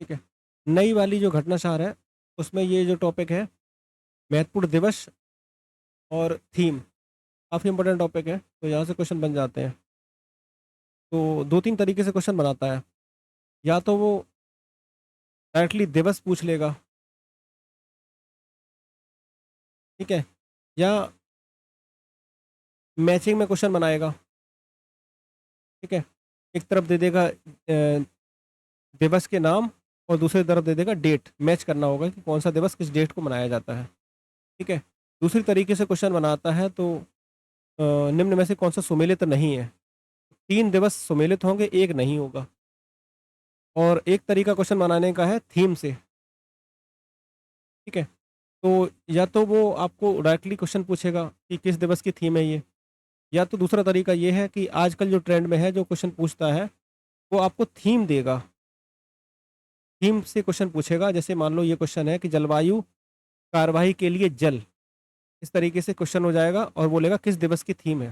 ठीक है। नई वाली जो घटनासार है, उसमें ये जो टॉपिक है, महत्वपूर्ण दिवस और थीम, काफ़ी इंपॉर्टेंट टॉपिक है, तो यहाँ से क्वेश्चन बन जाते हैं। तो 2-3 तरीके से क्वेश्चन बनाता है, या तो वो डायरेक्टली दिवस पूछ लेगा, ठीक है? या मैचिंग में क्वेश्चन बनाएगा, ठीक है? एक तरफ दे देगा दिवस के नाम और दूसरी तरफ दे देगा डेट, मैच करना होगा कि कौन-सा दिवस किस डेट को मनाया जाता है, ठीक है? दूसरी तरीके से क्वेश्चन बनाता है तो निम्न में से कौन-सा सुमेलित नहीं है? 3 दिवस सुमेलित होंगे, 1 नहीं होगा। और एक तरीका क्वेश्चन बनाने का है थीम से, ठीक है? तो या तो वो आपको डायरेक्टली क्वेश्चन पूछेगा कि किस दिवस की थीम है ये, या तो दूसरा तरीका ये है कि आजकल जो ट्रेंड में है, जो क्वेश्चन पूछता है, वो आपको थीम देगा। थीम से क्वेश्चन पूछेगा, जैसे मान लो ये क्वेश्चन है कि जलवायु कार्यवाही के लिए जल, इस तरीके से क्वेश्चन हो जाएगा और बोलेगा किस दिवस की थीम है,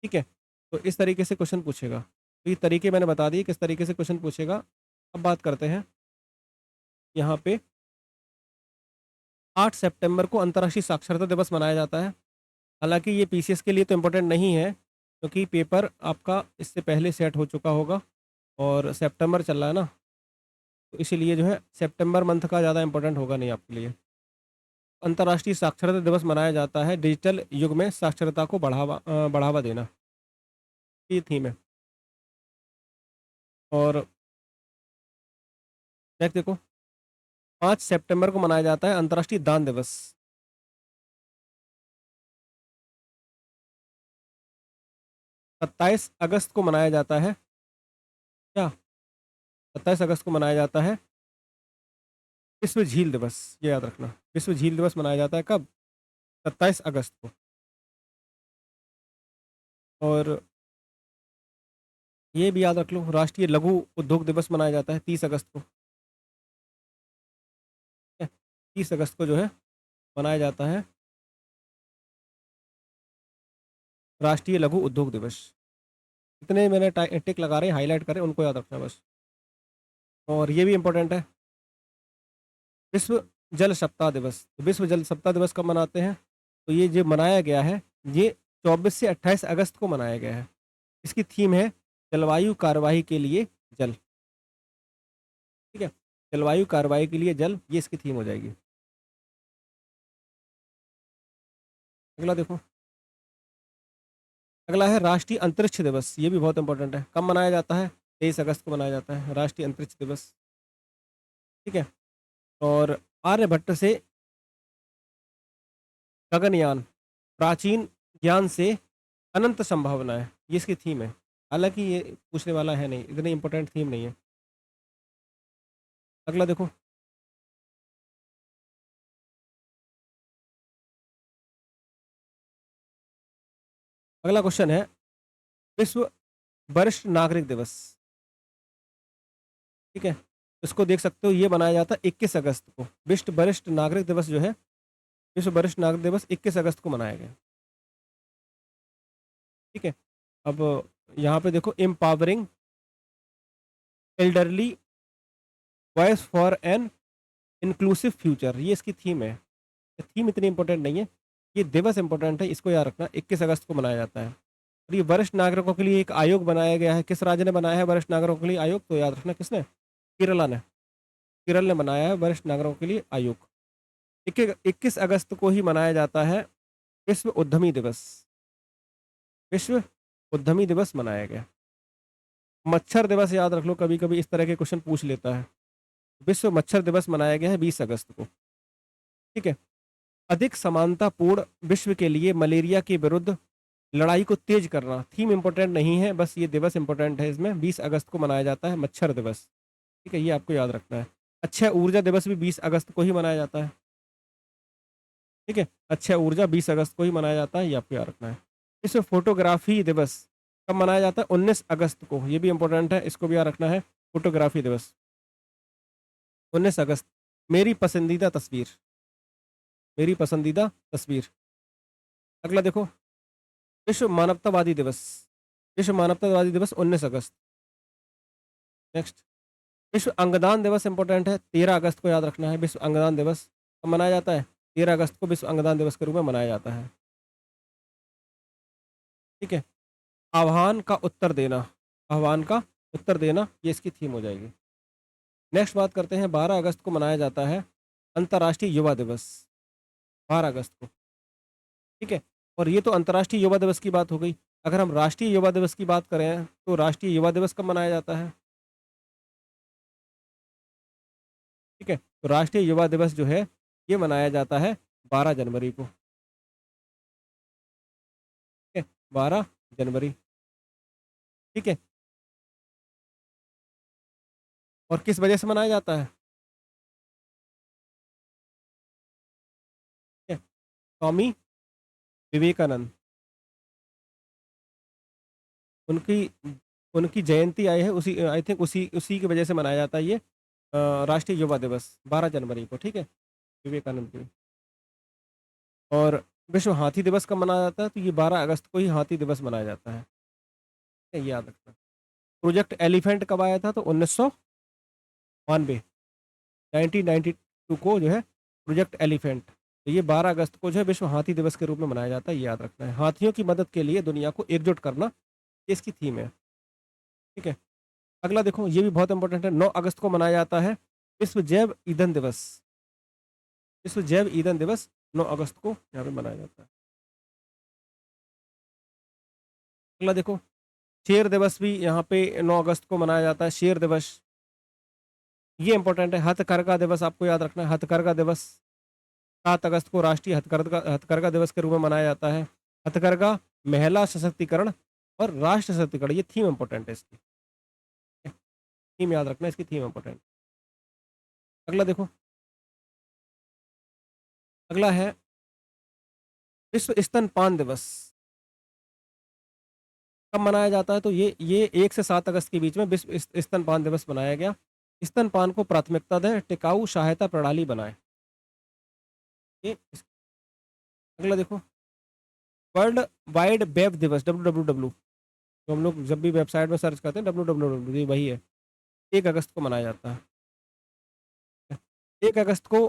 ठीक है? तो इस तरीके से क्वेश्चन पूछेगा। तो ये तरीके मैंने बता दिए किस तरीके से क्वेश्चन पूछेगा। अब बात करते हैं यहाँ पे 8 सितंबर को अंतर्राष्ट्रीय साक्षरता दिवस मनाया जाता है। हालाँकि ये पीसीएस के लिए तो इम्पोर्टेंट नहीं है, क्योंकि पेपर आपका इससे पहले सेट हो चुका होगा और सितंबर चल रहा है ना, तो इसीलिए जो है सितंबर मंथ का ज़्यादा इम्पोर्टेंट होगा नहीं आपके लिए। अंतर्राष्ट्रीय साक्षरता दिवस मनाया जाता है डिजिटल युग में साक्षरता को बढ़ावा देना, ये थीम है। और नेक्स्ट देखो, 5 सितंबर को मनाया जाता है अंतर्राष्ट्रीय दान दिवस। 27 अगस्त को मनाया जाता है क्या? 27 अगस्त को मनाया जाता है विश्व झील दिवस, ये याद रखना। विश्व झील दिवस मनाया जाता है कब? 27 अगस्त को। और ये भी याद रख लो, राष्ट्रीय लघु उद्योग दिवस मनाया जाता है 30 अगस्त को, ठीक है? 30 अगस्त को जो है मनाया जाता है राष्ट्रीय लघु उद्योग दिवस। इतने मैंने टिक लगा रहे हैं, हाईलाइट करें, उनको याद रखना बस। और ये भी इम्पोर्टेंट है, विश्व जल सप्ताह दिवस। तो विश्व जल सप्ताह दिवस कब मनाते हैं? तो ये जो मनाया गया है, ये 24 से 28 अगस्त को मनाया गया है। इसकी थीम है जलवायु कार्यवाही के लिए जल, ठीक है? जलवायु कार्यवाही के लिए जल, ये इसकी थीम हो जाएगी। अगला देखो, अगला है राष्ट्रीय अंतरिक्ष दिवस। ये भी बहुत इंपॉर्टेंट है। कब मनाया जाता है? 23 अगस्त को मनाया जाता है राष्ट्रीय अंतरिक्ष दिवस, ठीक है? और आर्यभट्ट से गगनयान, प्राचीन ज्ञान से अनंत संभावनाएं, ये इसकी थीम है। हालांकि ये पूछने वाला है नहीं, इतनी इंपॉर्टेंट थीम नहीं है। अगला देखो, अगला क्वेश्चन है विश्व वरिष्ठ नागरिक दिवस, ठीक है? इसको देख सकते हो, ये मनाया जाता है 21 अगस्त को। विश्व वरिष्ठ नागरिक दिवस जो है, विश्व वरिष्ठ नागरिक दिवस 21 अगस्त को मनाया गया, ठीक है? अब यहाँ पे देखो, empowering elderly voice for an inclusive future, ये इसकी थीम है। थीम इतनी इंपॉर्टेंट नहीं है, ये दिवस इंपॉर्टेंट है, इसको याद रखना। 21 अगस्त को मनाया जाता है और ये वरिष्ठ नागरिकों के लिए एक आयोग बनाया गया है। किस राज्य ने बनाया है वरिष्ठ नागरिकों के लिए आयोग? तो याद रखना, किसने? केरला ने। केरल ने बनाया है वरिष्ठ नागरिकों के लिए आयोग। 21 अगस्त को ही मनाया जाता है विश्व उद्यमी दिवस। विश्व उद्यमी दिवस मनाया गया। मच्छर दिवस याद रख लो, कभी कभी इस तरह के क्वेश्चन पूछ लेता है। विश्व मच्छर दिवस मनाया गया है 20 अगस्त को, ठीक है? अधिक समानतापूर्ण विश्व के लिए मलेरिया के विरुद्ध लड़ाई को तेज करना, थीम इंपॉर्टेंट नहीं है, बस ये दिवस इंपॉर्टेंट है। इसमें 20 अगस्त को मनाया जाता है मच्छर दिवस, ठीक है? ये आपको याद रखना है। अक्षय ऊर्जा दिवस भी 20 अगस्त को ही मनाया जाता है, ठीक है? अक्षय ऊर्जा 20 अगस्त को ही मनाया जाता है, ये आपको याद रखना है। विश्व फोटोग्राफी दिवस कब मनाया जाता है? 19 अगस्त को, ये भी इंपॉर्टेंट है, इसको भी याद रखना है। फोटोग्राफी दिवस 19 अगस्त। मेरी पसंदीदा तस्वीर, मेरी पसंदीदा तस्वीर। अगला देखो, विश्व मानवतावादी दिवस। विश्व मानवतावादी दिवस 19 अगस्त। नेक्स्ट, विश्व अंगदान दिवस इम्पोर्टेंट है, 13 अगस्त को याद रखना है। विश्व अंगदान दिवस कब मनाया जाता है? 13 अगस्त को विश्व अंगदान दिवस के रूप में मनाया जाता है। ठीक है? आह्वान का उत्तर देना, आह्वान का उत्तर देना, ये इसकी थीम हो जाएगी। नेक्स्ट बात करते हैं, 12 अगस्त को मनाया जाता है अंतर्राष्ट्रीय युवा दिवस, 12 अगस्त को। ठीक है? और ये तो अंतर्राष्ट्रीय युवा दिवस की बात हो गई। अगर हम राष्ट्रीय युवा दिवस की बात करें, तो राष्ट्रीय युवा दिवस कब मनाया जाता है? ठीक है? तो राष्ट्रीय युवा दिवस जो है, ये मनाया जाता है 12 जनवरी को। ठीक है? 12 जनवरी। ठीक है? और किस वजह से मनाया जाता है? ठीक है? स्वामी विवेकानंद, उनकी उनकी जयंती आई है, उसी आई थिंक उसी उसी की वजह से मनाया जाता है ये राष्ट्रीय युवा दिवस 12 जनवरी को। ठीक है? विवेकानंद की। और विश्व हाथी दिवस कब मनाया जाता है? तो ये 12 अगस्त को ही हाथी दिवस मनाया जाता है। ये याद रखना। प्रोजेक्ट एलिफेंट कब आया था? तो 1992, 1992 को जो है प्रोजेक्ट एलिफेंट। तो ये 12 अगस्त को जो है विश्व हाथी दिवस के रूप में मनाया जाता है, ये याद रखना है। हाथियों की मदद के लिए दुनिया को एकजुट करना, ये इसकी थीम है। ठीक है? अगला देखो, ये भी बहुत इंपॉर्टेंट है, 9 अगस्त को मनाया जाता है विश्व जैव ईंधन दिवस। विश्व जैव ईंधन दिवस 9 अगस्त को यहाँ पे मनाया जाता है। अगला देखो, शेर दिवस भी यहाँ पे 9 अगस्त को मनाया जाता है, शेर दिवस। ये इंपॉर्टेंट है। हथकरघा दिवस आपको याद रखना है, हथकरघा दिवस 7 अगस्त को राष्ट्रीय हथकरघा हथकरघा दिवस के रूप में मनाया जाता है। हथकरघा, महिला सशक्तिकरण और राष्ट्र सशक्तिकरण, ये थीम इंपॉर्टेंट है इसकी। थीम याद रखना, इसकी थीम इंपॉर्टेंट। अगला देखो, अगला है विश्व स्तनपान दिवस। कब मनाया जाता है? तो ये 1 से 7 अगस्त के बीच में विश्व स्तनपान दिवस मनाया गया। स्तनपान को प्राथमिकता दें, टिकाऊ सहायता प्रणाली बनाएं। अगला देखो, वर्ल्ड वाइड वेब दिवस, WWW। तो हम लोग जब भी वेबसाइट में सर्च करते हैं WWW, ये वही है। 1 अगस्त को मनाया जाता है। 1 अगस्त को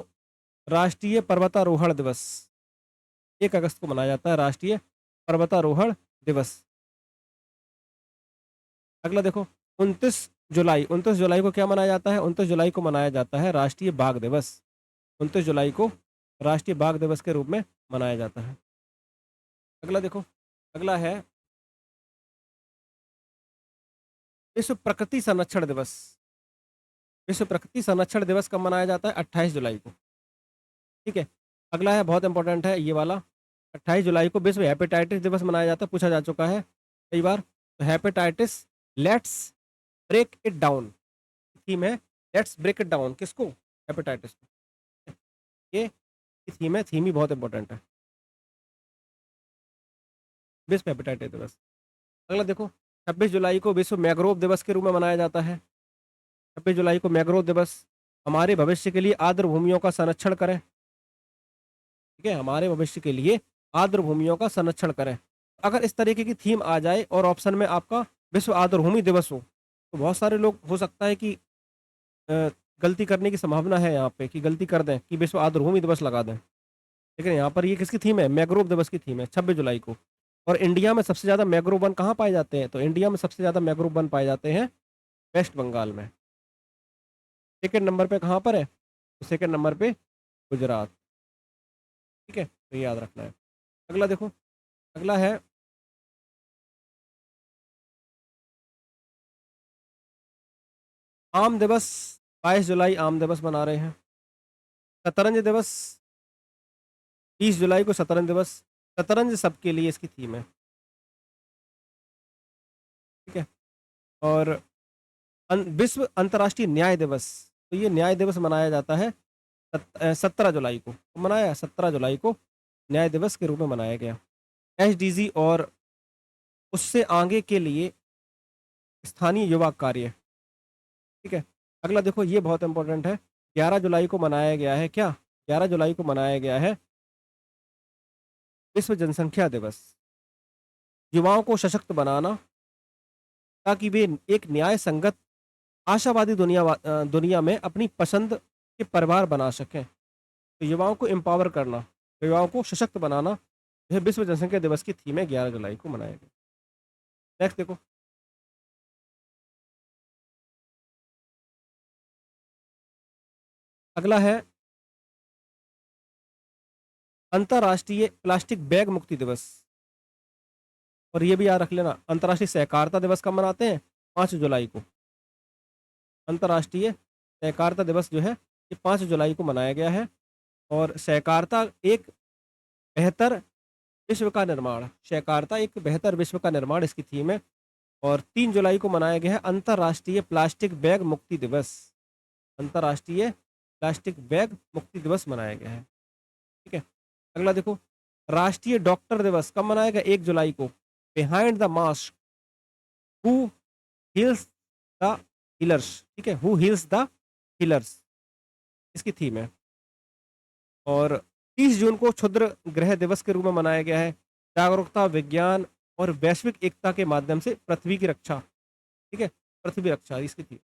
राष्ट्रीय पर्वतारोहण दिवस, 1 अगस्त को मनाया जाता है राष्ट्रीय पर्वतारोहण दिवस। अगला देखो, 29 जुलाई को क्या मनाया जाता है? 29 जुलाई को मनाया जाता है राष्ट्रीय बाघ दिवस। 29 जुलाई को राष्ट्रीय बाघ दिवस के रूप में मनाया जाता है। अगला देखो, अगला है विश्व प्रकृति संरक्षण दिवस। विश्व प्रकृति संरक्षण दिवस कब मनाया जाता है? 28 जुलाई को। ठीक है? अगला है, बहुत इंपॉर्टेंट है ये वाला, 28 जुलाई को विश्व हेपेटाइटिस दिवस मनाया जाता है, पूछा जा चुका है कई बार। तो hepatitis, let's break it down, theme है लेट्स ब्रेक इट डाउन, किसको? हेपेटाइटिस को। ये थीम है, थीम ही बहुत इंपॉर्टेंट है, विश्व हेपेटाइटिस दिवस। अगला देखो, 26 जुलाई को विश्व मैंग्रोव दिवस के रूप में मनाया जाता है। 26 जुलाई को मैंग्रोव दिवस, हमारे भविष्य के लिए आर्द्र भूमियों का संरक्षण करें। ठीक है? हमारे भविष्य के लिए आर्द्र भूमियों का संरक्षण करें। अगर इस तरीके की थीम आ जाए और ऑप्शन में आपका विश्व आर्द्र भूमि दिवस हो, तो बहुत सारे लोग हो सकता है कि अ, गलती करने की संभावना है यहाँ पे, कि गलती कर दें कि विश्व आर्द्र भूमि दिवस लगा दें। लेकिन यहाँ पर ये किसकी थीम है? मैंग्रोव दिवस की थीम है, 26 जुलाई को। और इंडिया में सबसे ज़्यादा मैंग्रोव वन कहाँ पाए जाते हैं? तो इंडिया में सबसे ज़्यादा मैंग्रोव वन पाए जाते हैं वेस्ट बंगाल में। सेकंड नंबर पे कहाँ पर है? तो सेकंड नंबर पे गुजरात। ठीक है? तो ये याद रखना है। अगला देखो, अगला है आम दिवस, 22 जुलाई आम दिवस मना रहे हैं। शतरंज दिवस, 30 जुलाई को शतरंज दिवस। शतरंज सबके लिए इसकी थीम है। ठीक है? और विश्व अंतर्राष्ट्रीय न्याय दिवस, तो ये न्याय दिवस मनाया जाता है 17 जुलाई को। मनाया 17 जुलाई को न्याय दिवस के रूप में मनाया गया। SDG और उससे आगे के लिए स्थानीय युवा कार्य। ठीक है? अगला देखो, ये बहुत इंपॉर्टेंट है, 11 जुलाई को मनाया गया है क्या? 11 जुलाई को मनाया गया है विश्व जनसंख्या दिवस। युवाओं को सशक्त बनाना, ताकि वे एक न्याय संगत आशावादी दुनिया में अपनी पसंद के परिवार बना सकें। तो युवाओं को एम्पावर करना, युवाओं को सशक्त बनाना, यह विश्व जनसंख्या दिवस की थीम है, 11 जुलाई को मनाया गया। नेक्स्ट देखो, अगला है अंतर्राष्ट्रीय प्लास्टिक बैग मुक्ति दिवस। और ये भी याद रख लेना, अंतर्राष्ट्रीय सहकारिता दिवस कब मनाते हैं? 5 जुलाई को। अंतर्राष्ट्रीय सहकारिता दिवस जो है, ये 5 जुलाई को मनाया गया है। और सहकारिता एक बेहतर विश्व का निर्माण, सहकारिता एक बेहतर विश्व का निर्माण इसकी थीम है। और 3 जुलाई को मनाया गया है अंतर्राष्ट्रीय प्लास्टिक बैग मुक्ति दिवस। अंतर्राष्ट्रीय प्लास्टिक बैग मुक्ति दिवस मनाया गया है। ठीक है, अगला देखो, राष्ट्रीय डॉक्टर दिवस कब मनाया गया? 1 जुलाई को। Behind the mask, who heels the healers. ठीक है, हु हील्स द हीलर्स इसकी थीम है। और 30 जून को क्षुद्र ग्रह दिवस के रूप में मनाया गया है। जागरूकता, विज्ञान और वैश्विक एकता के माध्यम से पृथ्वी की रक्षा। ठीक है, पृथ्वी रक्षा इसकी थी।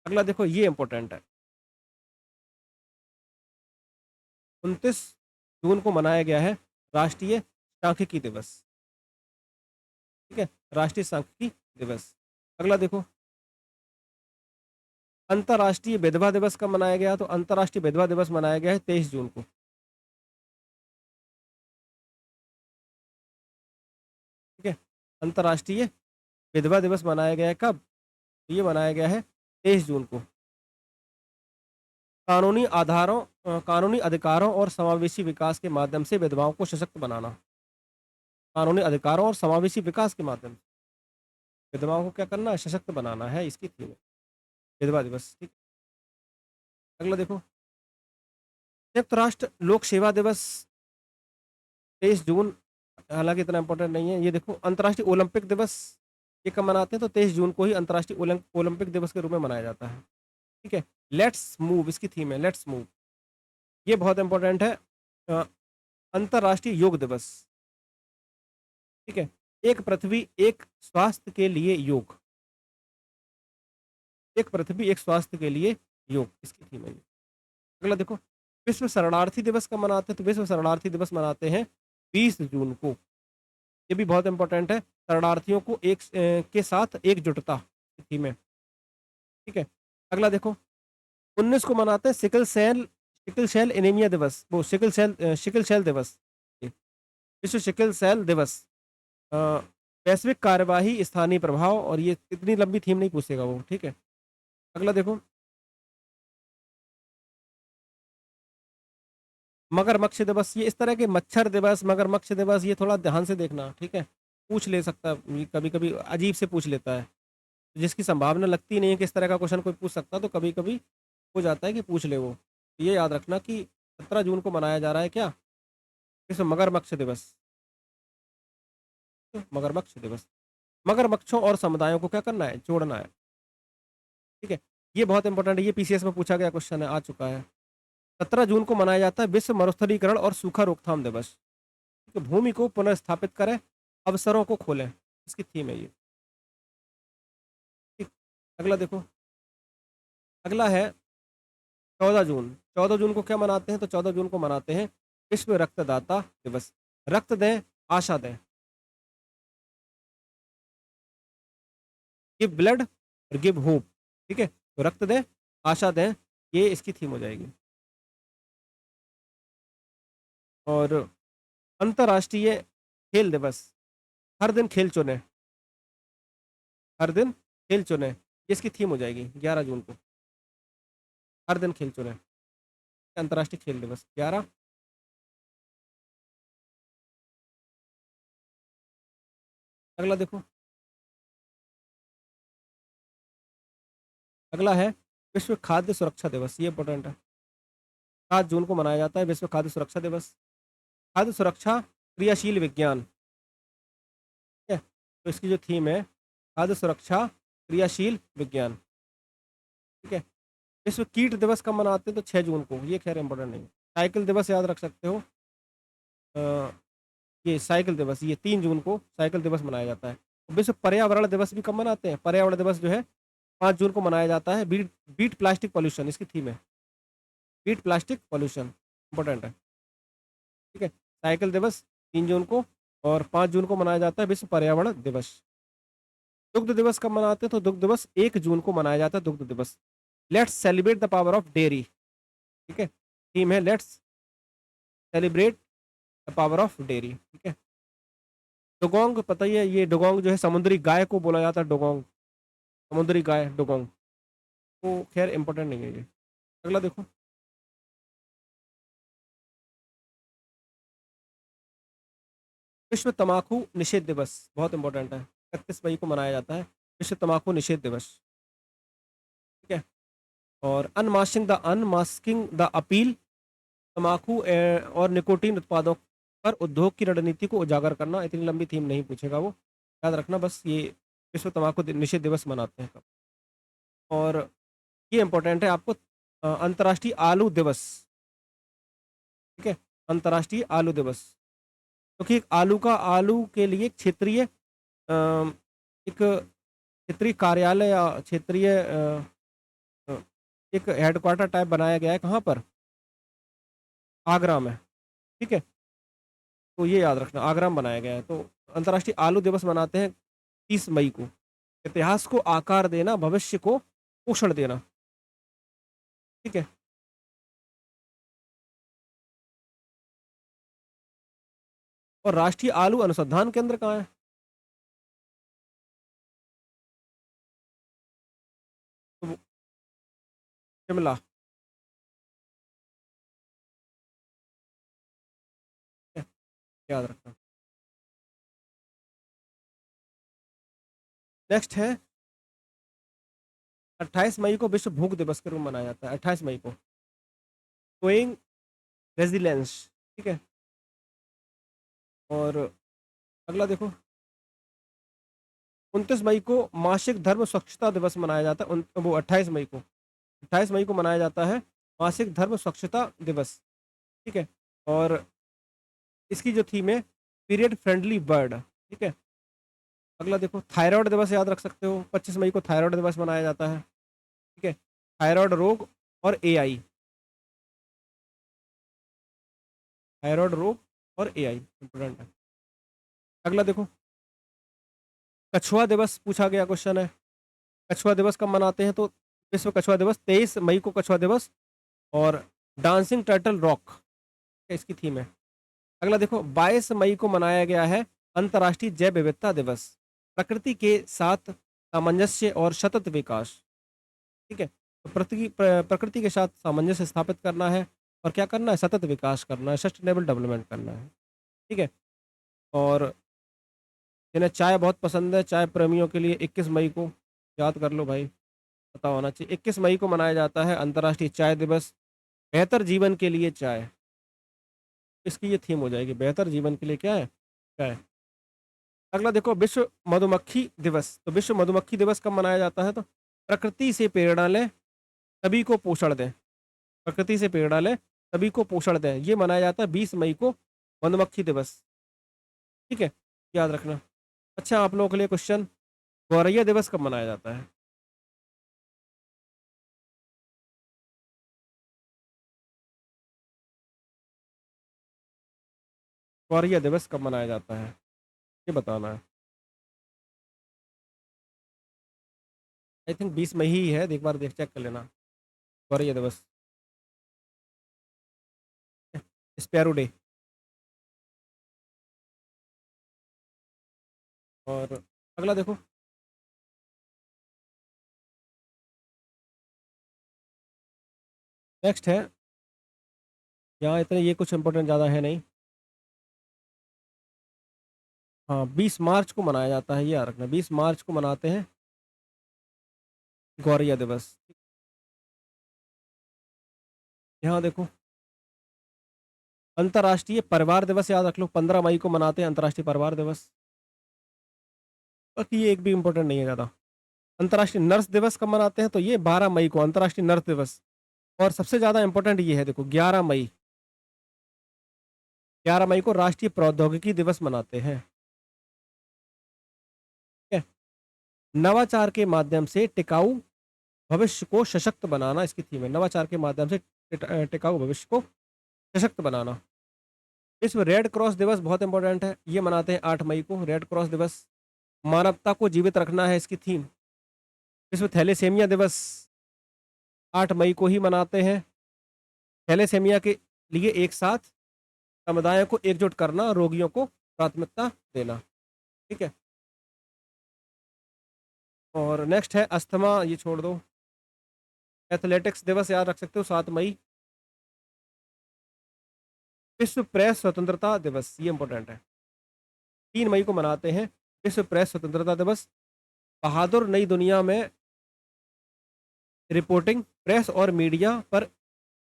अगला देखो, ये इंपॉर्टेंट है, 29 जून को मनाया गया है राष्ट्रीय सांख्यिकी दिवस। ठीक है, राष्ट्रीय सांख्यिकी दिवस। अगला देखो, अंतर्राष्ट्रीय विधवा दिवस कब मनाया गया? तो अंतर्राष्ट्रीय विधवा दिवस मनाया गया है 23 जून को। ठीक है, अंतर्राष्ट्रीय विधवा दिवस मनाया गया है कब? ये मनाया गया है 23 जून को। कानूनी अधिकारों और समावेशी विकास के माध्यम से विधवाओं को सशक्त बनाना। कानूनी अधिकारों और समावेशी विकास के माध्यम से विधवाओं को क्या करना है? सशक्त बनाना है, इसकी थीम है विधवा दिवस। ठीक, अगला देखो, संयुक्त राष्ट्र लोक सेवा दिवस 23 जून, हालांकि इतना इंपॉर्टेंट नहीं है। ये देखो, अंतर्राष्ट्रीय ओलंपिक दिवस ये कब मनाते हैं? तो 23 जून को ही अंतर्राष्ट्रीय ओलंपिक दिवस के रूप में मनाया जाता है। ठीक है, लेट्स मूव इसकी थीम है, लेट्स मूव। ये बहुत इंपॉर्टेंट है। अ, अंतर्राष्ट्रीय योग दिवस। ठीक है, एक पृथ्वी एक स्वास्थ्य के लिए योग, एक पृथ्वी एक स्वास्थ्य के लिए योग इसकी थीम है ये। अगला देखो, विश्व शरणार्थी दिवस कब मनाते हैं? तो विश्व शरणार्थी दिवस मनाते हैं 20 जून को। ये भी बहुत इंपॉर्टेंट है, शरणार्थियों को के साथ एकजुटता की थीम है। ठीक है, अगला देखो, 19 को मनाते हैं सिकल सेल एनीमिया दिवस, वो सिकल सेल दिवस, ये, विश्व सिकल सेल दिवस। अ, वैश्विक कार्यवाही, स्थानीय प्रभाव, और ये इतनी लंबी थीम नहीं पूछेगा वो। ठीक है, अगला देखो, मगरमच्छ दिवस। ये इस तरह के मच्छर दिवस, मगरमच्छ दिवस, ये थोड़ा ध्यान से देखना। ठीक है, पूछ ले सकता है, कभी कभी अजीब से पूछ लेता है, जिसकी संभावना लगती नहीं है कि इस तरह का क्वेश्चन कोई पूछ सकता, तो कभी कभी हो जाता है कि पूछ ले वो। ये याद रखना कि 17 जून को मनाया जा रहा है क्या? विश्व मगरमच्छ दिवस। मगरमच्छ दिवस, मगरमच्छों और समुदायों को क्या करना है? जोड़ना है। ठीक है, ये बहुत इंपॉर्टेंट है, ये पीसीएस में पूछा गया क्वेश्चन है, आ चुका है। 17 जून को मनाया जाता है विश्व मरुस्थलीकरण और सूखा रोकथाम दिवस। ठीक है, भूमि को पुनर्स्थापित करें, अवसरों को खोलें, इसकी थीम है ये। ठीक, अगला देखो, अगला है 14 जून। 14 जून को क्या मनाते हैं? तो 14 जून को मनाते हैं विश्व रक्तदाता दिवस। रक्त दें, आशा दें, गिव ब्लड और गिव होप। ठीक है, तो रक्त दें, आशा दें, ये इसकी थीम हो जाएगी। और अंतर्राष्ट्रीय खेल दिवस, हर दिन खेल चुने, हर दिन खेल चुने, ये इसकी थीम हो जाएगी 11 जून को। हर दिन खेल चुने, अंतर्राष्ट्रीय खेल दिवस 11। अगला देखो, अगला है विश्व खाद्य सुरक्षा दिवस, ये इंपॉर्टेंट है। 7 जून को मनाया जाता है विश्व खाद्य सुरक्षा दिवस। खाद्य सुरक्षा, क्रियाशील विज्ञान। ठीक है, तो इसकी जो थीम है, खाद्य सुरक्षा, क्रियाशील विज्ञान। ठीक है, विश्व कीट दिवस कब मनाते हैं? तो 6 जून को, ये खैर इंपॉर्टेंट नहीं है। साइकिल दिवस याद रख सकते हो, अ, ये साइकिल दिवस, ये 3 जून को साइकिल दिवस मनाया जाता है। विश्व पर्यावरण दिवस भी कब मनाते हैं? पर्यावरण दिवस जो है 5 जून को मनाया जाता है बीट बीट प्लास्टिक पॉल्यूशन, इसकी थीम है। बीट प्लास्टिक पॉल्यूशन इंपॉर्टेंट है, ठीक है। साइकिल दिवस 3 जून को, और 5 जून को मनाया जाता है विश्व पर्यावरण दिवस। दुग्ध दिवस कब मनाते हैं? तो दुग्ध दिवस 1 जून को मनाया जाता है, दुग्ध दिवस। Let's celebrate the power of dairy, ठीक है। थीम है let's celebrate the power of dairy, ठीक है। डुगोंग पता ही है, ये डुगोंग जो है समुद्री गाय को बोला जाता है, डुगोंग, समुद्री गाय डुगोंग। तो खैर इंपॉर्टेंट नहीं है ये। अगला देखो, विश्व तम्बाकू निषेध दिवस, बहुत इंपॉर्टेंट है। 31 मई को मनाया जाता है विश्व तम्बाकू निषेध दिवस, ठीक है। और अनमास्किंग द अपील, तम्बाकू और निकोटीन उत्पादों पर उद्योग की रणनीति को उजागर करना। इतनी लंबी थीम नहीं पूछेगा वो, याद रखना बस ये विश्व तम्बाकू निषेध दिवस मनाते हैं कब। और ये इंपॉर्टेंट है आपको, अंतर्राष्ट्रीय आलू दिवस, ठीक है। अंतर्राष्ट्रीय आलू दिवस, क्योंकि आलू के लिए एक क्षेत्रीय एक क्षेत्रीय कार्यालय या क्षेत्रीय अ, एक हेडक्वार्टर टाइप बनाया गया है, कहाँ पर? आगरा में, ठीक है। तो ये याद रखना, आगरा में बनाया गया है। तो अंतर्राष्ट्रीय आलू दिवस मनाते हैं 30 मई को। इतिहास को आकार देना, भविष्य को पोषण देना, ठीक है। और राष्ट्रीय आलू अनुसंधान केंद्र कहाँ है? तो शिमला, ठीक है, याद रखना। नेक्स्ट है 28 मई को विश्व भूख दिवस के रूप में मनाया जाता है, 28 मई को, शोइंग रेजिलेंस, ठीक है। और अगला देखो, 29 मई को मासिक धर्म स्वच्छता दिवस मनाया जाता है। वो 28 मई को मनाया जाता है मासिक धर्म स्वच्छता दिवस, ठीक है। और इसकी जो थीम है पीरियड फ्रेंडली बर्ड, ठीक है। अगला देखो, थायराइड दिवस याद रख सकते हो, 25 मई को थायराइड दिवस मनाया जाता है, ठीक है। थायराइड रोग और एआई, थायराइड रोग और एआई इंपॉर्टेंट है। अगला देखो, कछुआ दिवस पूछा गया क्वेश्चन है। कछुआ दिवस कब मनाते हैं? तो विश्व कछुआ दिवस 23 मई को कछुआ दिवस, और डांसिंग टर्टल रॉक इसकी थीम है। अगला देखो, 22 मई को मनाया गया है अंतर्राष्ट्रीय जैव विविधता दिवस, प्रकृति के साथ सामंजस्य और सतत विकास, ठीक है। तो प्रकृति के साथ सामंजस्य स्थापित करना है, और क्या करना है? सतत विकास करना है, सस्टेनेबल डेवलपमेंट करना है, ठीक है। और जिन्हें चाय बहुत पसंद है, चाय प्रेमियों के लिए 21 मई को याद कर लो भाई, पता होना चाहिए। 21 मई को मनाया जाता है अंतर्राष्ट्रीय चाय दिवस, बेहतर जीवन के लिए चाय, इसकी ये थीम हो जाएगी, बेहतर जीवन के लिए क्या है? चाय। अगला देखो, विश्व मधुमक्खी दिवस। तो विश्व मधुमक्खी दिवस कब मनाया जाता है? तो प्रकृति से प्रेरणा लें, सभी को पोषण दें, प्रकृति से प्रेरणा लें, सभी को पोषण दें, ये मनाया जाता है 20 मई को मधुमक्खी दिवस, ठीक है, याद रखना। अच्छा, आप लोगों के लिए क्वेश्चन, गौरैया दिवस कब मनाया जाता है? गौरैया दिवस कब मनाया जाता है, ये बताना है। आई थिंक 20 मई ही है, एक बार देख चेक कर लेना। गौरैया दिवस, स्पैरो डे। और अगला देखो, नेक्स्ट है, यहाँ इतने ये कुछ इंपॉर्टेंट ज़्यादा है नहीं। हाँ, 20 मार्च को मनाया जाता है, ये याद रखना, 20 मार्च को मनाते हैं गौरैया दिवस। यहाँ देखो, अंतर्राष्ट्रीय परिवार दिवस याद रख लो, 15 मई को मनाते हैं अंतर्राष्ट्रीय परिवार दिवस। बाकी ये एक भी इंपॉर्टेंट नहीं है ज़्यादा। अंतर्राष्ट्रीय नर्स दिवस कब मनाते हैं? तो ये 12 मई को अंतर्राष्ट्रीय नर्स दिवस। और सबसे ज़्यादा इंपॉर्टेंट ये है, देखो 11 मई, 11 मई को राष्ट्रीय प्रौद्योगिकी दिवस मनाते हैं, ठीक है। नवाचार के माध्यम से टिकाऊ भविष्य को सशक्त बनाना इसकी थीम है। नवाचार के माध्यम से टिकाऊ भविष्य को सशक्त बनाना। विश्व रेड क्रॉस दिवस बहुत इंपॉर्टेंट है, ये मनाते हैं 8 मई को। रेड क्रॉस दिवस मानवता को जीवित रखना है इसकी थीम। विश्व थैलेसेमिया दिवस 8 मई को ही मनाते हैं। थैलेसेमिया के लिए एक साथ समुदाय को एकजुट करना, रोगियों को प्राथमिकता देना। ठीक है। और नेक्स्ट है अस्थमा, ये छोड़ दो। एथलेटिक्स दिवस याद रख सकते हो 7 मई। विश्व प्रेस स्वतंत्रता दिवस, ये इंपॉर्टेंट है, 3 मई को मनाते हैं विश्व प्रेस स्वतंत्रता दिवस। बहादुर नई दुनिया में रिपोर्टिंग, प्रेस और मीडिया पर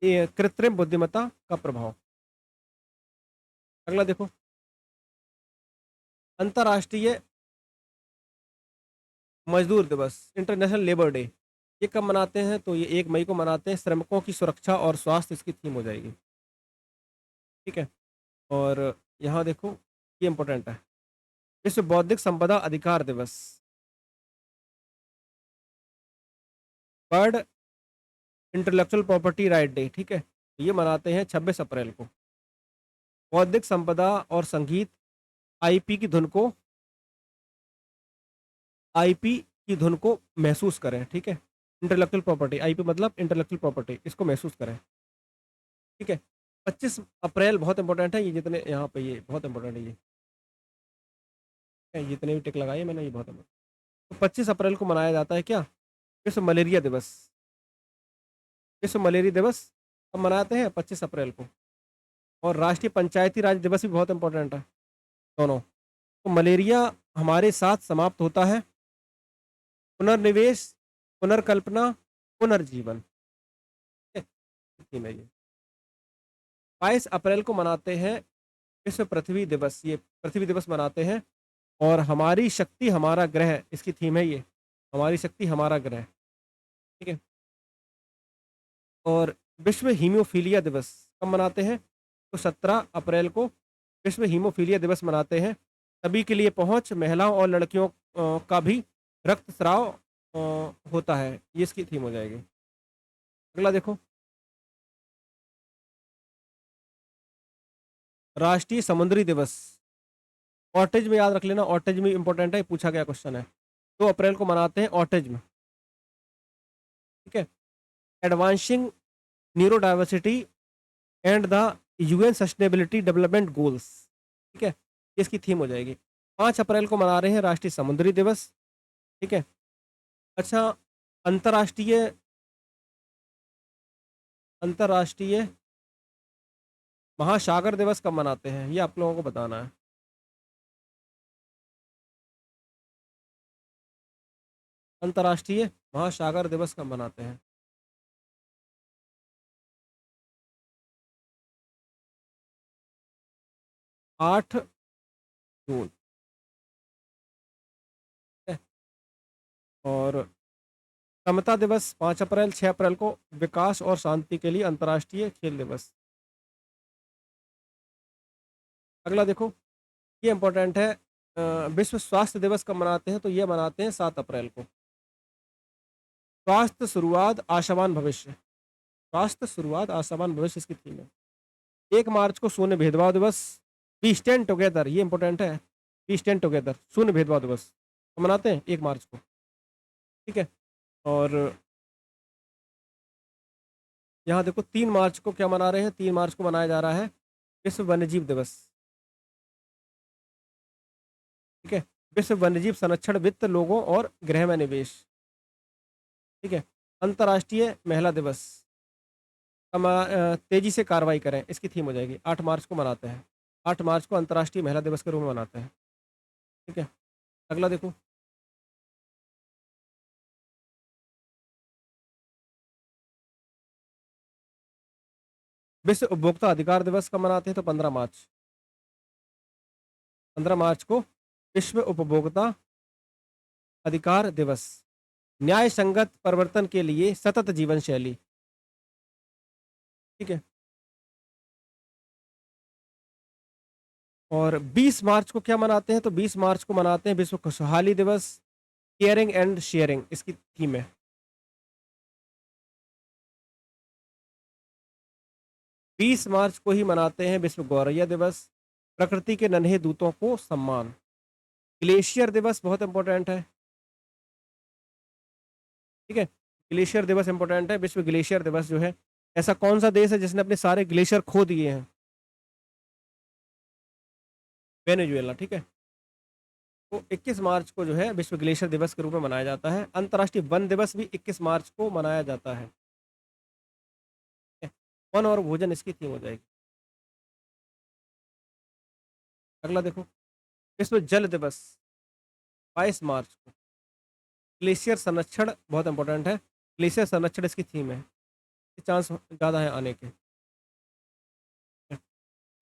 ये कृत्रिम बुद्धिमत्ता का प्रभाव। अगला देखो, अंतर्राष्ट्रीय मजदूर दिवस, इंटरनेशनल लेबर डे, ये कब मनाते हैं? तो ये 1 मई को मनाते हैं। श्रमिकों की सुरक्षा और स्वास्थ्य इसकी थीम हो जाएगी। ठीक है। और यहाँ देखो, ये इंपॉर्टेंट है, विश्व बौद्धिक संपदा अधिकार दिवस, world intellectual property right day. ठीक है, ये मनाते हैं 26 अप्रैल को। बौद्धिक संपदा और संगीत, आईपी की धुन को आईपी की धुन को महसूस करें। ठीक है, इंटेलेक्चुअल प्रॉपर्टी, आईपी मतलब इंटेलेक्चुअल प्रॉपर्टी, इसको महसूस करें। ठीक है। 25 अप्रैल बहुत इंपॉर्टेंट है, ये जितने यहाँ पे ये बहुत इंपॉर्टेंट है, ये जितने भी टिक लगाए मैंने ये बहुत इंपॉर्टेंट। तो 25 अप्रैल को मनाया जाता है क्या? विश्व मलेरिया दिवस। विश्व मलेरिया दिवस कब मनाते हैं? 25 अप्रैल को। और राष्ट्रीय पंचायती राज दिवस भी बहुत इंपॉर्टेंट है, दोनों। तो मलेरिया हमारे साथ समाप्त होता है, पुनर्निवेश, पुनर्कल्पना, पुनर्जीवन। ठीक है, थीम है ये। 22 अप्रैल को मनाते हैं विश्व पृथ्वी दिवस, ये पृथ्वी दिवस मनाते हैं। और हमारी शक्ति हमारा ग्रह, इसकी थीम है ये, हमारी शक्ति हमारा ग्रह। ठीक है। और विश्व हीमोफीलिया दिवस कब मनाते हैं? तो 17 अप्रैल को विश्व हीमोफीलिया दिवस मनाते हैं। सभी के लिए पहुंच, महिलाओं और लड़कियों का भी रक्तस्राव होता है, ये इसकी थीम हो जाएगी। अगला देखो, राष्ट्रीय समुद्री दिवस, ऑटिज्म याद रख लेना, ऑटिज्म इंपॉर्टेंट है, पूछा गया क्वेश्चन है। 2 अप्रैल को मनाते हैं ऑटिज्म। ठीक है। Advancing neurodiversity and the UN sustainability development goals. ठीक है, इसकी थीम हो जाएगी। 5 अप्रैल को मना रहे हैं राष्ट्रीय समुद्री दिवस। ठीक है। अच्छा, अंतर्राष्ट्रीय अंतर्राष्ट्रीय महासागर दिवस कब मनाते हैं? ये आप लोगों को बताना है। अंतर्राष्ट्रीय महासागर दिवस कब मनाते हैं? 8 जून। ठीक है? और समता दिवस 5 अप्रैल। 6 अप्रैल को विकास और शांति के लिए अंतर्राष्ट्रीय खेल दिवस। अगला देखो, ये इंपॉर्टेंट है, विश्व स्वास्थ्य दिवस कब मनाते हैं? तो ये मनाते हैं 7 अप्रैल को। स्वास्थ्य शुरुआत आशावान भविष्य, स्वास्थ्य शुरुआत आशावान भविष्य इसकी थीम है। 1 मार्च को शून्य भेदभाव दिवस, वी स्टैंड टुगेदर, ये इंपॉर्टेंट है, वी स्टैंड टुगेदर, शून्य भेदभाव दिवस तो मनाते हैं 1 मार्च को। ठीक है। और यहाँ देखो 3 मार्च को क्या मना रहे हैं? 3 मार्च को मनाया जा रहा है विश्व वन्यजीव दिवस। ठीक है। विश्व वन्यजीव संरक्षण, वित्त, लोगों और गृह में निवेश। ठीक है। अंतर्राष्ट्रीय महिला दिवस, तेजी से कार्रवाई करें, इसकी थीम हो जाएगी। 8 मार्च को मनाते हैं, 8 मार्च को अंतर्राष्ट्रीय महिला दिवस के रूप में मनाते हैं। ठीक है। अगला देखो, विश्व उपभोक्ता अधिकार दिवस कब मनाते हैं? तो 15 मार्च। 15 मार्च को विश्व उपभोक्ता अधिकार दिवस, न्याय संगत परिवर्तन के लिए सतत जीवन शैली। ठीक है। और 20 मार्च को क्या मनाते हैं? तो 20 मार्च को मनाते हैं विश्व खुशहाली दिवस, केयरिंग एंड शेयरिंग, इसकी थीम है। 20 मार्च को ही मनाते हैं विश्व गौरैया दिवस, प्रकृति के नन्हे दूतों को सम्मान। ग्लेशियर दिवस बहुत इम्पोर्टेंट है, ठीक है? ग्लेशियर दिवस इम्पोर्टेंट है, विश्व ग्लेशियर दिवस जो है, ऐसा कौन-सा देश है जिसने अपने सारे ग्लेशियर खो दिए हैं? वेनेजुएला, ठीक है? तो 21 मार्च को जो है विश्व ग्लेशियर दिवस के रूप में मनाया जाता है। अंतर्राष्ट्रीय वन दिवस भी 21 मार्च को मनाया जाता है। ठीक है? वन और भोजन इसकी थीम हो जाएगी। अगला देखो, विश्व जल दिवस 22 मार्च को। ग्लेशियर संरक्षण बहुत इंपॉर्टेंट है। ग्लेशियर संरक्षण इसकी थीम है। चांस ज़्यादा है आने के।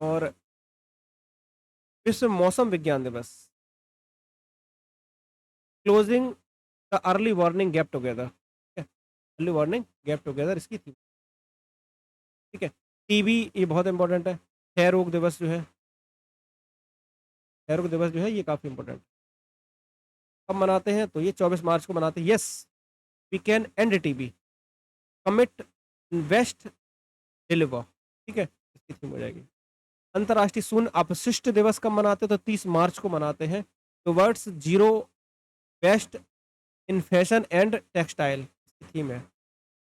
और विश्व मौसम विज्ञान दिवस, closing the early warning gap together, ठीक है? अर्ली वार्निंग गैप टुगेदर इसकी थीम, ठीक है? टीबी ये बहुत इंपॉर्टेंट है। क्षय रोग दिवस जो है, क्षय रोग दिवस जो है ये काफ़ी इंपॉर्टेंट है। कब मनाते हैं? तो ये 24 मार्च को मनाते हैं। Yes, we can end TB, commit, invest, deliver, ठीक है? इसकी थीम हो जाएगी। अंतर्राष्ट्रीय शून्य अपशिष्ट दिवस कब मनाते हैं? तो 30 मार्च को मनाते हैं। Towards zero waste in fashion and textile इसकी थीम है।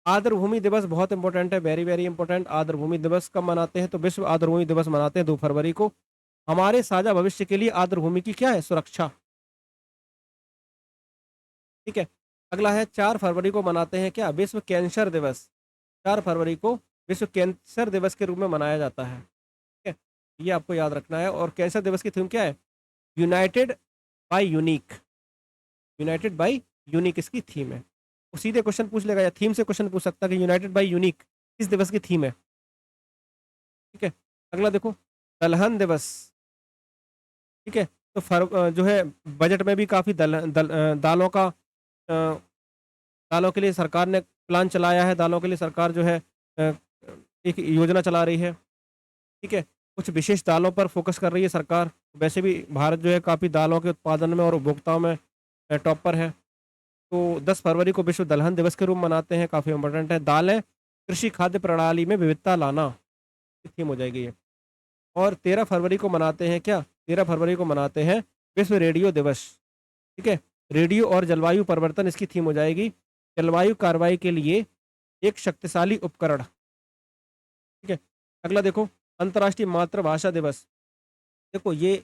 आर्द्र भूमि दिवस बहुत इंपॉर्टेंट है, वेरी वेरी इंपॉर्टेंट। आर्द्र भूमि दिवस कब मनाते हैं? तो विश्व आर्द्र भूमि दिवस मनाते हैं 2 फरवरी को। हमारे साझा भविष्य के लिए आर्द्र भूमि की क्या है? सुरक्षा, ठीक है? अगला है 4 फरवरी को मनाते हैं क्या? विश्व कैंसर दिवस। 4 फरवरी को विश्व कैंसर दिवस के रूप में मनाया जाता है, ठीक है? ये आपको याद रखना है। और कैंसर दिवस की थीम क्या है? United by unique, united by unique इसकी थीम है। वो सीधे क्वेश्चन पूछ लेगा या थीम से क्वेश्चन पूछ सकता है कि यूनाइटेड बाय यूनिक किस दिवस की थीम है, ठीक है? अगला देखो, दलहन दिवस, ठीक है? तो जो है बजट में भी काफ़ी दालों का दालों के लिए सरकार ने प्लान चलाया है। दालों के लिए सरकार जो है एक योजना चला रही है, ठीक है? कुछ विशेष दालों पर फोकस कर रही है सरकार। वैसे भी भारत जो है काफ़ी दालों के उत्पादन में और उपभोक्ताओं में टॉप पर है। तो 10 फरवरी को विश्व दलहन दिवस के रूप में मनाते हैं, काफ़ी इम्पोर्टेंट है। दालें कृषि खाद्य प्रणाली में विविधता लाना, ये थीम हो जाएगी ये। और 13 फरवरी को मनाते हैं क्या? 13 फरवरी को मनाते हैं विश्व रेडियो दिवस, ठीक है? रेडियो और जलवायु परिवर्तन इसकी थीम हो जाएगी। जलवायु कार्रवाई के लिए एक शक्तिशाली उपकरण, ठीक है? अगला देखो, अंतर्राष्ट्रीय मातृभाषा दिवस। देखो ये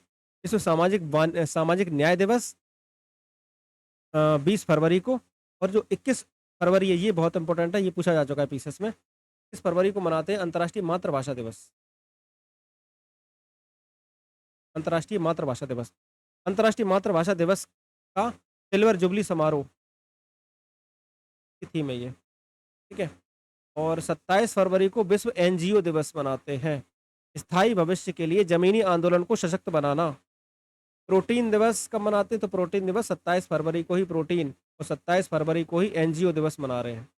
विश्व सामाजिक न्याय दिवस 20 फरवरी को। और जो 21 फरवरी है ये बहुत इंपॉर्टेंट है, ये पूछा जा चुका है पीसीएस में। 21 फरवरी को मनाते हैं अंतर्राष्ट्रीय मातृभाषा दिवस। अंतर्राष्ट्रीय मातृभाषा दिवस। अंतर्राष्ट्रीय मातृभाषा दिवस का सिल्वर जुबली समारोह की थीम है ये, ठीक है? और 27 फरवरी को विश्व एनजीओ दिवस मनाते हैं। स्थायी भविष्य के लिए जमीनी आंदोलन को सशक्त बनाना। प्रोटीन दिवस कब मनाते हैं? तो प्रोटीन दिवस 27 फरवरी को ही प्रोटीन और 27 फरवरी को ही एनजीओ दिवस मना रहे हैं,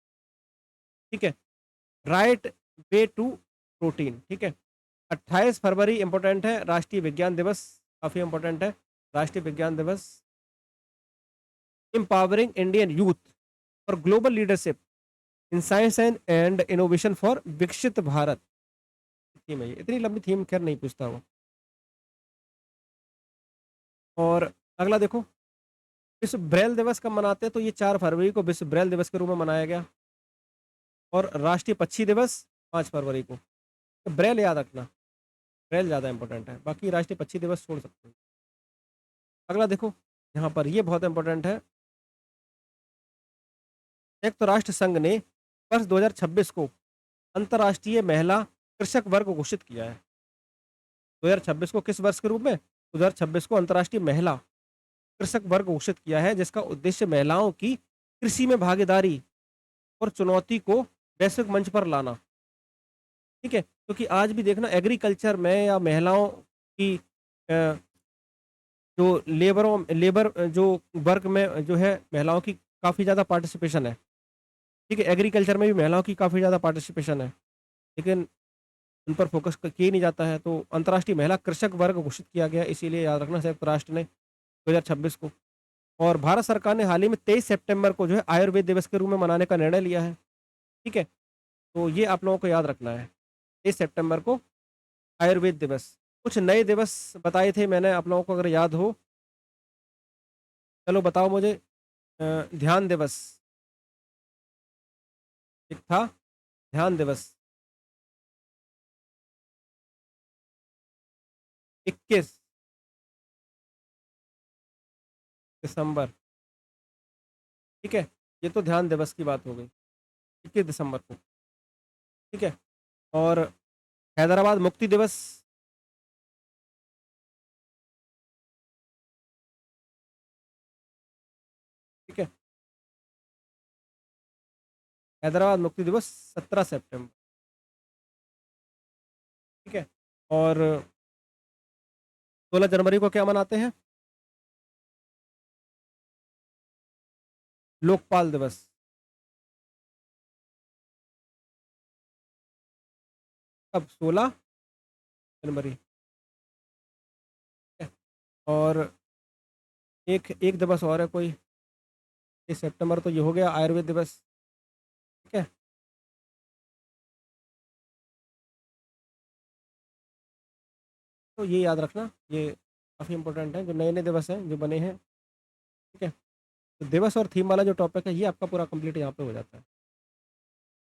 ठीक है? राइट वे टू प्रोटीन, ठीक है? 28 फरवरी इंपॉर्टेंट है, राष्ट्रीय विज्ञान दिवस, काफ़ी इंपॉर्टेंट है। राष्ट्रीय विज्ञान दिवस, empowering Indian youth for global leadership in science and innovation for विकसित भारत, थीम है ये। इतनी लंबी थीम खैर नहीं पूछता वो। और अगला देखो, विश्व ब्रेल दिवस कब मनाते हैं? तो ये 4 फरवरी को विश्व ब्रेल दिवस के रूप में मनाया गया। और राष्ट्रीय पक्षी दिवस 5 फरवरी को। तो ब्रेल याद रखना, ब्रेल ज़्यादा इंपॉर्टेंट है, बाकी राष्ट्रीय पक्षी दिवस छोड़ सकते हैं। अगला देखो, यहाँ पर ये बहुत इंपॉर्टेंट है। संयुक्त राष्ट्र संघ ने वर्ष 2026 को अंतर्राष्ट्रीय महिला कृषक वर्ग घोषित किया है। 2026 को किस वर्ष के रूप में? 2026 को अंतर्राष्ट्रीय महिला कृषक वर्ग घोषित किया है, जिसका उद्देश्य महिलाओं की कृषि में भागीदारी और चुनौती को वैश्विक मंच पर लाना, ठीक है? क्योंकि आज भी देखना एग्रीकल्चर में या महिलाओं की अ, जो लेबर जो वर्क में जो है महिलाओं की काफ़ी ज़्यादा पार्टिसिपेशन है, ठीक है? एग्रीकल्चर में भी महिलाओं की काफ़ी ज़्यादा पार्टिसिपेशन है, लेकिन उन पर फोकस किया ही नहीं जाता है। तो अंतर्राष्ट्रीय महिला कृषक वर्ग घोषित किया गया, इसीलिए याद रखना संयुक्त राष्ट्र ने 2026 को। और भारत सरकार ने हाल ही में 23 सितंबर को जो है आयुर्वेद दिवस के रूप में मनाने का निर्णय लिया है, ठीक है? तो ये आप लोगों को याद रखना है। 23 सितंबर को आयुर्वेद दिवस। कुछ नए दिवस बताए थे मैंने आप लोगों को अगर याद हो, चलो बताओ मुझे। ध्यान दिवस एक था, ध्यान दिवस 21 दिसंबर, ठीक है? ये तो ध्यान दिवस की बात हो गई, 21 दिसंबर को, ठीक है? और हैदराबाद मुक्ति दिवस, ठीक है? हैदराबाद मुक्ति दिवस 17 सितंबर, ठीक है? और 16 जनवरी को क्या मनाते हैं? लोकपाल दिवस, कब? 16 जनवरी, ठीक है? और एक एक दिवस और है कोई, 30 सितंबर तो ये हो गया आयुर्वेद दिवस, ठीक है? तो ये याद रखना, ये काफ़ी इंपॉर्टेंट है, जो नए-नए दिवस हैं, जो बने हैं, ठीक है? तो दिवस और थीम वाला जो टॉपिक है, ये आपका पूरा कंप्लीट यहाँ पे हो जाता है।